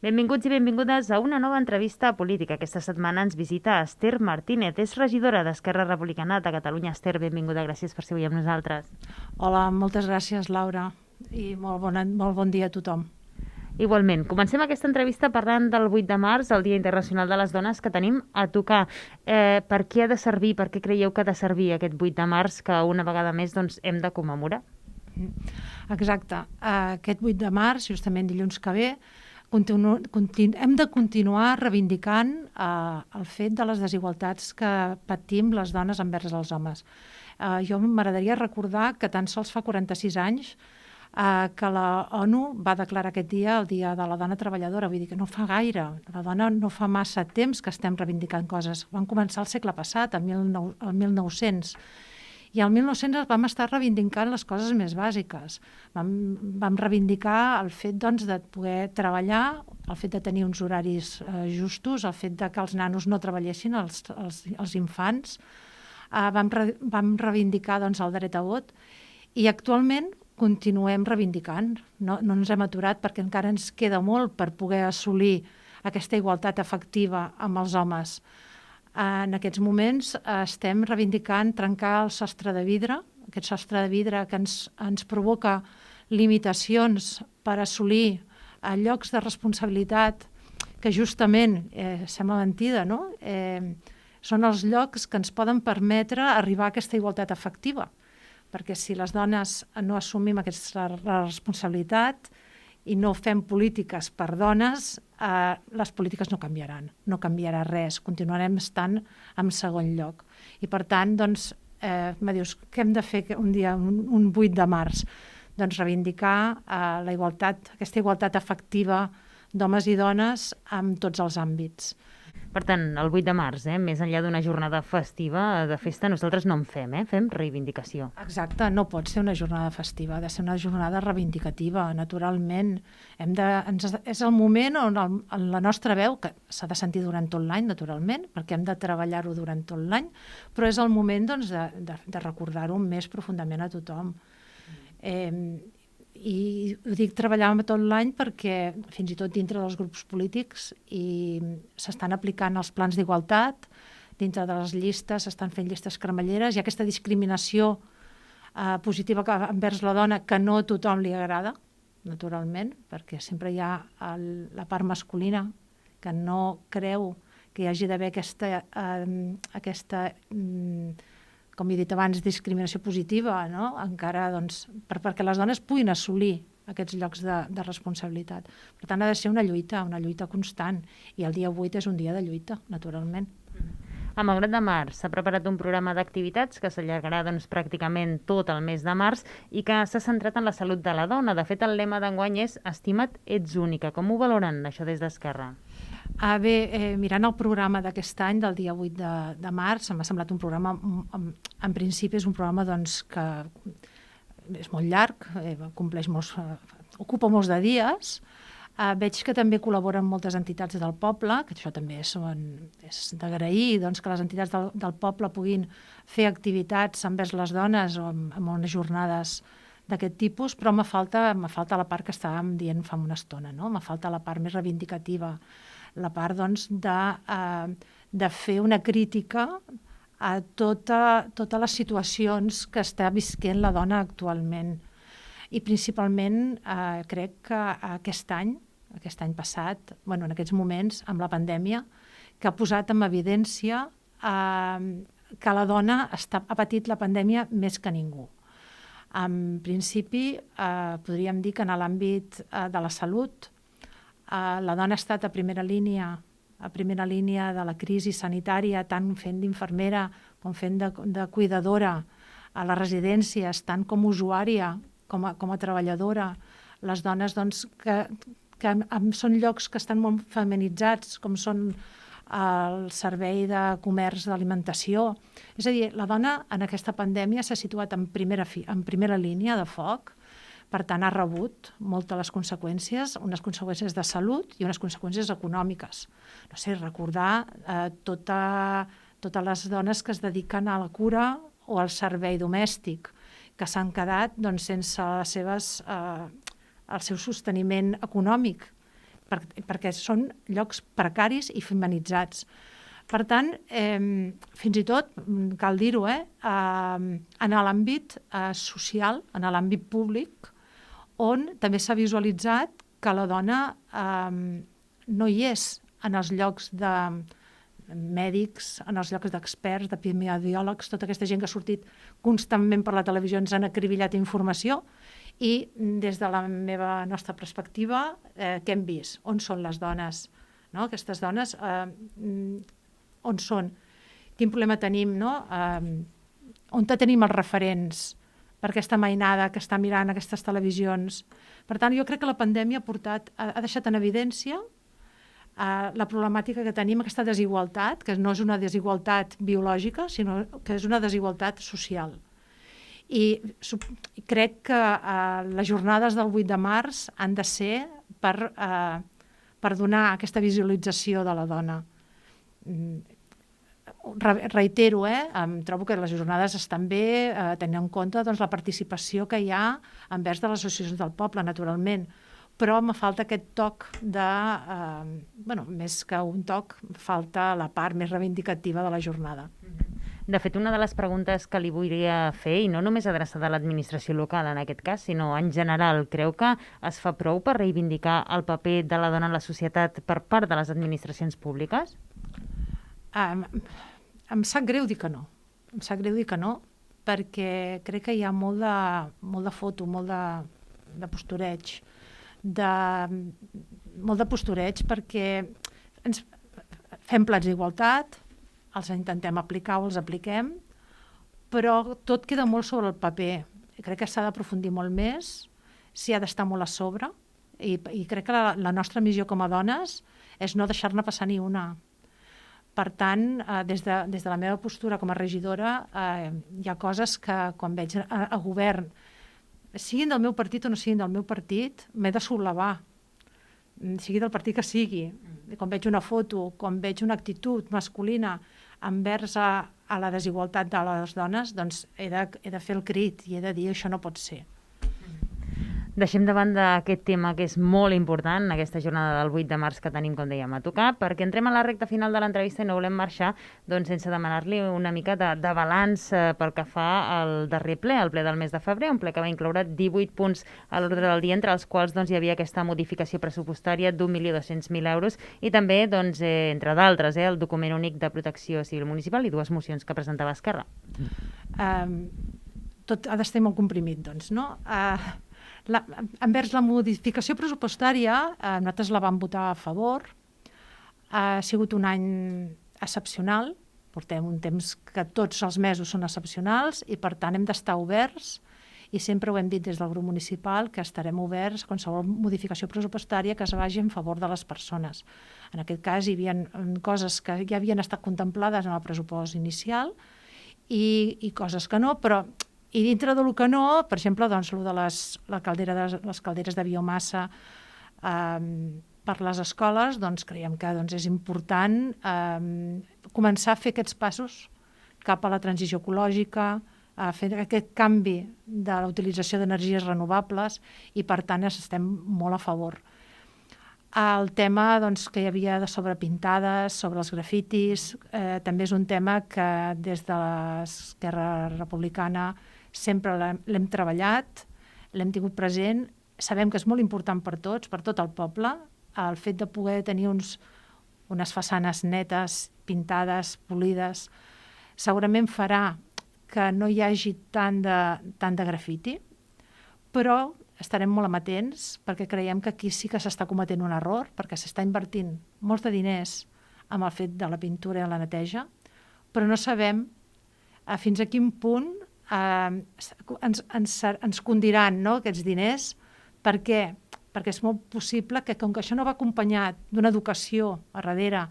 Benvinguts i benvingudes a una nova entrevista política. Aquesta setmana ens visita Esther Martínez. És regidora d'Esquerra Republicana de Catalunya. Esther, benvinguda. Gràcies per ser avui amb nosaltres. Hola, moltes gràcies, Laura, i molt bon dia a tothom. Igualment, comencem aquesta entrevista parlant del 8 de març, el Dia Internacional de les Dones, que tenim a tocar. Per què ha de servir, per què creieu que ha de servir aquest 8 de març que una vegada més hem de commemorar? Exacte. Aquest 8 de març, justament dilluns que ve, hem de continuar reivindicant el fet de les desigualtats que patim les dones envers els homes. Jo m'agradaria recordar que tan sols fa 46 anys que la ONU va declarar aquest dia el Dia de la Dona Treballadora. Vull dir que no fa gaire. La dona no fa massa temps que estem reivindicant coses. Vam començar el segle passat, el 1900. I al 1900 vam estar reivindicant les coses més bàsiques. Vam reivindicar el fet de poder treballar, el fet de tenir uns horaris justos, el fet de que els nanos no treballessin, els infants. Vam reivindicar el dret a vot i actualment continuem reivindicant. No ens hem aturat perquè encara ens queda molt per poder assolir aquesta igualtat efectiva amb els homes. En aquests moments estem reivindicant trencar el sostre de vidre, aquest sostre de vidre que ens provoca limitacions per assolir llocs de responsabilitat que justament, sembla mentida, no? Són els llocs que ens poden permetre arribar a aquesta igualtat efectiva, perquè si les dones no assumim aquesta responsabilitat i no fem polítiques per dones, les polítiques no canviaran, no canviarà res, continuarem estant en segon lloc. I per tant, me dius, què hem de fer un dia, un 8 de març? Doncs reivindicar la igualtat, aquesta igualtat efectiva d'homes i dones en tots els àmbits. Per tant, el 8 de març, més enllà d'una jornada festiva, de festa, nosaltres no en fem, fem reivindicació. Exacte, no pot ser una jornada festiva, ha de ser una jornada reivindicativa, naturalment. És el moment on la nostra veu, que s'ha de sentir durant tot l'any, naturalment, perquè hem de treballar-ho durant tot l'any, però és el moment de recordar-ho més profundament a tothom. I ho dic treballar tot l'any perquè fins i tot dintre dels grups polítics s'estan aplicant els plans d'igualtat, dintre de les llistes s'estan fent llistes cremalleres, hi ha aquesta discriminació positiva envers la dona que no a tothom li agrada, naturalment, perquè sempre hi ha la part masculina que no creu que hi hagi d'haver aquesta com he dit abans, discriminació positiva, no? Encara perquè les dones puguin assolir aquests llocs de responsabilitat. Per tant, ha de ser una lluita constant, i el dia 8 és un dia de lluita, naturalment. A Malgrat de Mar s'ha preparat un programa d'activitats que s'allargarà pràcticament tot el mes de març i que s'ha centrat en la salut de la dona. De fet, el lema d'enguany és "Estima't, ets única". Com ho valoren, això, des d'Esquerra? Mirant el programa d'aquest any, del dia 8 de març, m'ha semblat un programa, en principi és un programa que és molt llarg, ocupa molts de dies. Veig que també col·laboren moltes entitats del poble, que això també és d'agrair, que les entitats del poble puguin fer activitats envers les dones o amb unes jornades d'aquest tipus, però me falta la part que estàvem dient fa una estona, no? Me falta la part més reivindicativa, la part de fer una crítica a totes les situacions que està visquent la dona actualment. I principalment crec que aquest any passat, en aquests moments, amb la pandèmia, que ha posat en evidència que la dona ha patit la pandèmia més que ningú. En principi, podríem dir que en l'àmbit de la salut, la dona ha estat a primera línia de la crisi sanitària, tant fent d'infermera com fent de cuidadora a les residències, tant com usuària com a treballadora. Les dones que són llocs que estan molt feminitzats, com són el servei de comerç d'alimentació. És a dir, la dona en aquesta pandèmia s'ha situat en primera línia de foc, per tant ha rebut moltes les conseqüències, unes conseqüències de salut i unes conseqüències econòmiques. No sé, recordar totes les dones que es dediquen a la cura o al servei domèstic, que s'han quedat sense el seu sosteniment econòmic, perquè són llocs precaris i feminitzats. Per tant, fins i tot, cal dir-ho, en l'àmbit social, en l'àmbit públic, on també s'ha visualitzat que la dona no hi és en els llocs de mèdics, en els llocs d'experts, d'epidemiòlegs, tota aquesta gent que ha sortit constantment per la televisió ens han acribillat informació i des de la nostra perspectiva, què hem vist? On són les dones? No? Aquestes dones, on són? Quin problema tenim? No? On tenim els referents per aquesta mainada que està mirant aquestes televisions? Per tant, jo crec que la pandèmia ha deixat en evidència la problemàtica que tenim, aquesta desigualtat, que no és una desigualtat biològica, sinó que és una desigualtat social. I crec que les jornades del 8 de març han de ser per donar aquesta visualització de la dona. Reitero, em trobo que les jornades estan bé, tenint en compte la participació que hi ha envers de les associacions del poble, naturalment, però me falta aquest toc més que un toc, falta la part més reivindicativa de la jornada. De fet, una de les preguntes que li volia fer, i no només adreçada a l'administració local en aquest cas, sinó en general, creu que es fa prou per reivindicar el paper de la dona en la societat per part de les administracions públiques? Em sap greu dir que no. Em sap greu dir que no, perquè crec que hi ha molt de foto, molt de postureig, molt de postureig perquè ens fem plans d'igualtat, els intentem aplicar o els apliquem, però tot queda molt sobre el paper. Crec que s'ha d'aprofundir molt més, s'hi ha d'estar molt a sobre, i crec que la nostra missió com a dones és no deixar-ne passar ni una. Per tant, des de la meva postura com a regidora, hi ha coses que quan veig a govern, siguin del meu partit o no siguin del meu partit, m'he de sublevar, sigui del partit que sigui. Quan veig una foto, quan veig una actitud masculina envers a la desigualtat de les dones, doncs he de fer el crit i he de dir això no pot ser. Deixem de banda aquest tema que és molt important en aquesta jornada del 8 de març que tenim, com dèiem, a tocar, perquè entrem a la recta final de l'entrevista i no volem marxar sense demanar-li una mica de balanç pel que fa al darrer ple, el ple del mes de febrer, un ple que va incloure 18 punts a l'ordre del dia, entre els quals hi havia aquesta modificació pressupostària d'1.200.000 euros i també, entre d'altres, el document únic de protecció civil municipal i 2 mocions que presentava Esquerra. Tot ha d'estar molt comprimit, doncs, no? Envers la modificació pressupostària, nosaltres la vam votar a favor. Ha sigut un any excepcional, portem un temps que tots els mesos són excepcionals i per tant hem d'estar oberts i sempre ho hem dit des del grup municipal que estarem oberts a qualsevol modificació pressupostària que es vagi en favor de les persones. En aquest cas hi havia coses que ja havien estat contemplades en el pressupost inicial i coses que no, però i dintre del que no, per exemple, doncs, les calderes de biomassa per les escoles, doncs creiem que és important començar a fer aquests passos cap a la transició ecològica, a fer aquest canvi de la utilització d'energies renovables i, per tant, estem molt a favor. El tema que hi havia sobre pintades, sobre els grafitis, també és un tema que des de l'Esquerra Republicana sempre l'hem treballat, l'hem tingut present, sabem que és molt important per tots, per tot el poble, el fet de poder tenir unes façanes netes, pintades, polides, segurament farà que no hi hagi tant de grafiti, però estarem molt amatents perquè creiem que aquí sí que s'està cometent un error, perquè s'està invertint molts de diners amb el fet de la pintura i la neteja, però no sabem fins a quin punt ens condiran, no, aquests diners. Per què? Perquè és molt possible que, com que això no va acompanyat d'una educació a darrere,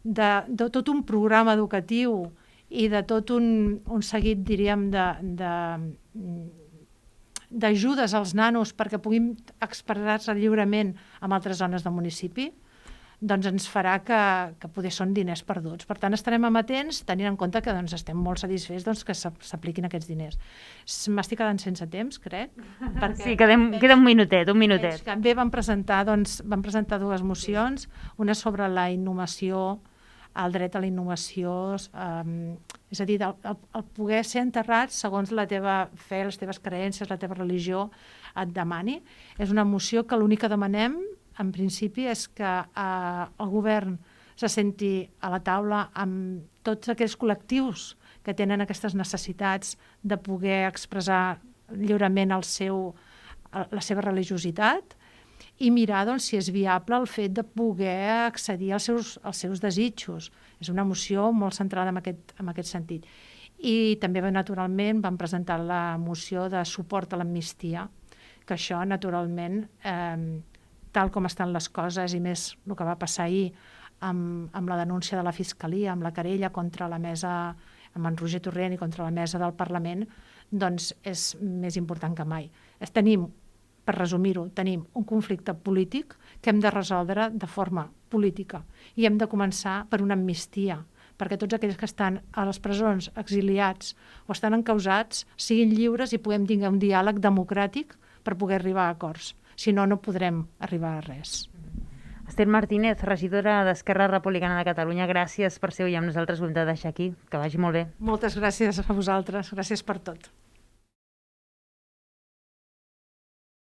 de tot un programa educatiu i de tot un seguit, diríem, d'ajudes als nanos perquè puguin expressar-se lliurement amb altres zones del municipi, doncs ens farà que poder són diners perduts. Per tant, estarem amatents, tenint en compte que doncs, estem molt satisfets que s'apliquin aquests diners. M'estic quedant sense temps, crec. Sí, queda un minutet. També vam presentar 2 mocions, una sobre la innovació, el dret a la innovació, és a dir, el poder ser enterrat segons la teva fe, les teves creences, la teva religió et demani. És una moció que l'únic que demanem, en principi, és que el govern se senti a la taula amb tots aquells col·lectius que tenen aquestes necessitats de poder expressar lliurement la seva religiositat i mirar si és viable el fet de poder accedir als seus desitjos. És una moció molt centrada en aquest sentit. I també, naturalment, vam presentar la moció de suport a l'amnistia, que això, naturalment, tal com estan les coses, i més el que va passar ahir amb la denúncia de la Fiscalia, amb la querella contra la mesa, amb en Roger Torrent i contra la mesa del Parlament, doncs és més important que mai. Per resumir-ho, tenim un conflicte polític que hem de resoldre de forma política i hem de començar per una amnistia, perquè tots aquells que estan a les presons, exiliats o estan encausats, siguin lliures i puguem tenir un diàleg democràtic per poder arribar a acords. Si no, no podrem arribar a res. Esther Martínez, regidora d'Esquerra Republicana de Catalunya, gràcies per ser avui amb nosaltres. Ho hem de deixar aquí. Que vagi molt bé. Moltes gràcies a vosaltres. Gràcies per tot.